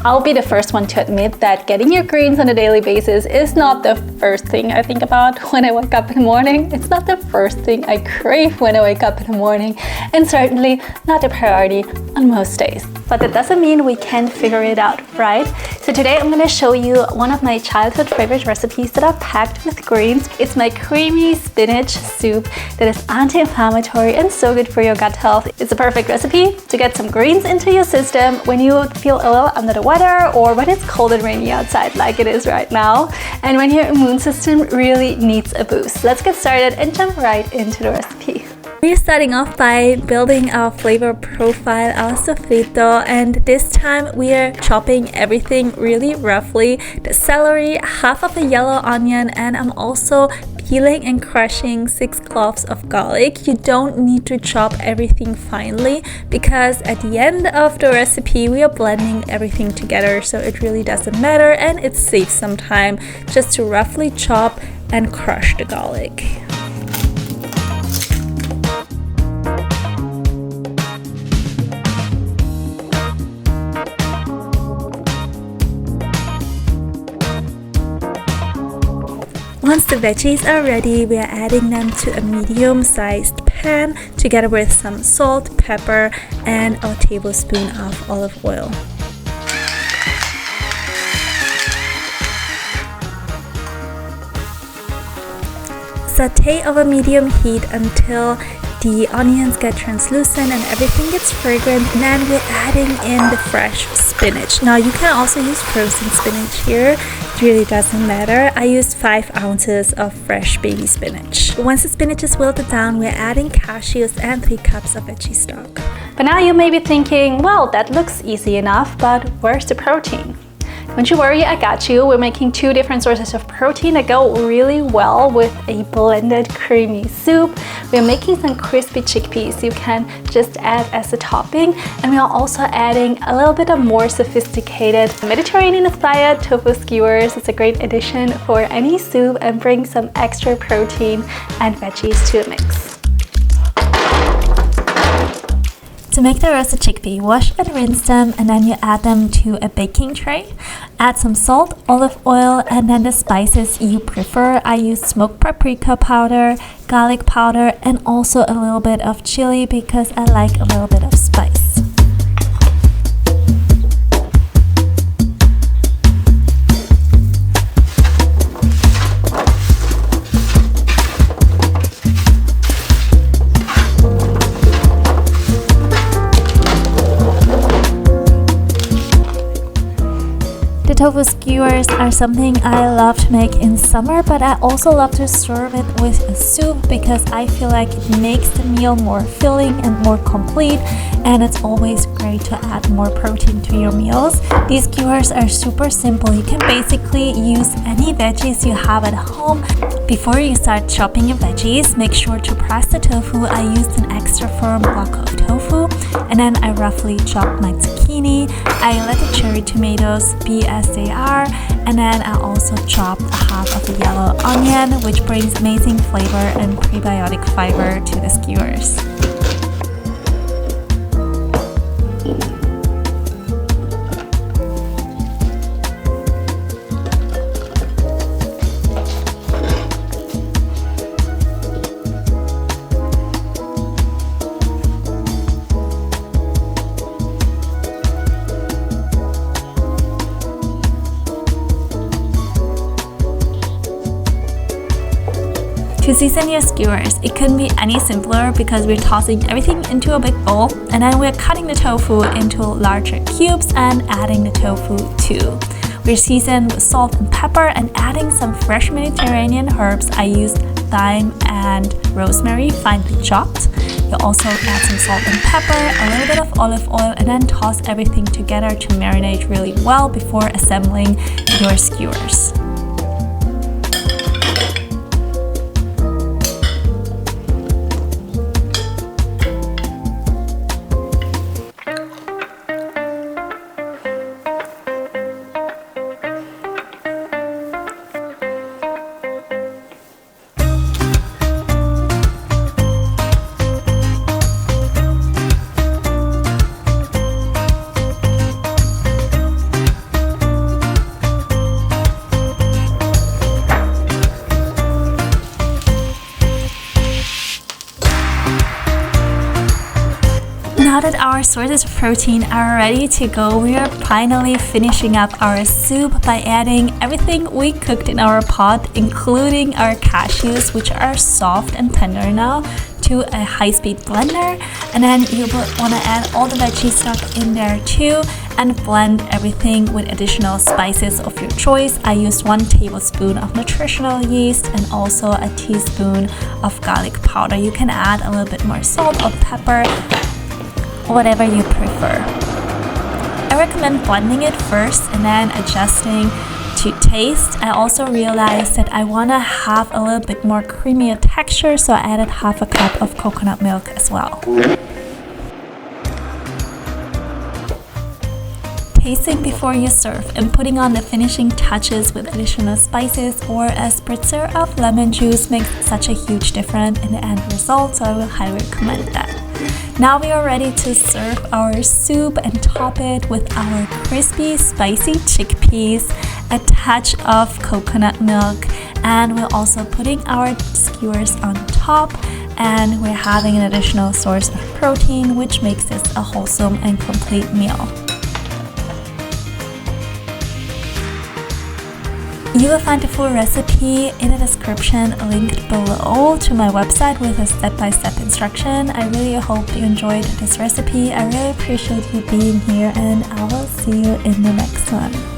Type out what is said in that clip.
I'll be the first one to admit that getting your greens on a daily basis is not the first thing I think about when I wake up in the morning. It's not the first thing I crave when I wake up in the morning, and certainly not a priority on most days. But that doesn't mean we can't figure it out, right? So today I'm gonna show you one of my childhood favorite recipes that are packed with greens. It's my creamy spinach soup that is anti-inflammatory and so good for your gut health. It's a perfect recipe to get some greens into your system when you feel a little under the weather or when it's cold and rainy outside like it is right now, and when your immune system really needs a boost. Let's get started and jump right into the recipe. We're starting off by building our flavor profile, our sofrito, and this time we are chopping everything really roughly. The celery, half of a yellow onion, and I'm also peeling and crushing 6 cloves of garlic. You don't need to chop everything finely because at the end of the recipe we are blending everything together, so it really doesn't matter and it saves some time just to roughly chop and crush the garlic. Once the veggies are ready, we are adding them to a medium-sized pan together with some salt, pepper, and a tablespoon of olive oil. Sauté over medium heat until the onions get translucent and everything gets fragrant, and then we're adding in the fresh spinach. Now you can also use frozen spinach here, it really doesn't matter. I used 5 ounces of fresh baby spinach. Once the spinach is wilted down, we're adding cashews and 3 cups of veggie stock. But now you may be thinking, well, that looks easy enough, but where's the protein? Don't you worry, I got you. We're making 2 different sources of protein that go really well with a blended creamy soup. We're making some crispy chickpeas you can just add as a topping, and we are also adding a little bit of more sophisticated Mediterranean-inspired tofu skewers. It's a great addition for any soup and brings some extra protein and veggies to the mix. To make the roasted chickpea, wash and rinse them, and then you add them to a baking tray. Add some salt, olive oil, and then the spices you prefer. I use smoked paprika powder, garlic powder, and also a little bit of chili because I like a little bit of spice. Tofu skewers are something I love to make in summer, but I also love to serve it with a soup because I feel like it makes the meal more filling and more complete, and it's always great to add more protein to your meals. These skewers are super simple. You can basically use any veggies you have at home. Before you start chopping your veggies, make sure to press the tofu. I used an extra firm block of tofu, and then I roughly chopped my zucchini. I let the cherry tomatoes be as they are, and then I also chopped a half of a yellow onion, which brings amazing flavor and prebiotic fiber to the skewers. To season your skewers, it couldn't be any simpler because we're tossing everything into a big bowl, and then we're cutting the tofu into larger cubes and adding the tofu too. We're seasoned with salt and pepper and adding some fresh Mediterranean herbs. I used thyme and rosemary finely chopped. You also add some salt and pepper, a little bit of olive oil, and then toss everything together to marinate really well before assembling your skewers. that our sources of protein are ready to go, we are finally finishing up our soup by adding everything we cooked in our pot, including our cashews, which are soft and tender now, to a high-speed blender. And then you want to add all the veggie stock in there too and blend everything with additional spices of your choice. I used 1 tablespoon of nutritional yeast and also a teaspoon of garlic powder. You can add a little bit more salt or pepper, whatever you prefer. I recommend blending it first and then adjusting to taste. I also realized that I want to have a little bit more creamier texture, so I added half a cup of coconut milk as well. Tasting before you serve and putting on the finishing touches with additional spices or a spritzer of lemon juice makes such a huge difference in the end result, so I will highly recommend that. Now we are ready to serve our soup and top it with our crispy, spicy chickpeas, a touch of coconut milk, and we're also putting our skewers on top, and we're having an additional source of protein, which makes this a wholesome and complete meal. You will find the full recipe in the description linked below to my website with a step-by-step instruction. I really hope you enjoyed this recipe. I really appreciate you being here, and I will see you in the next one.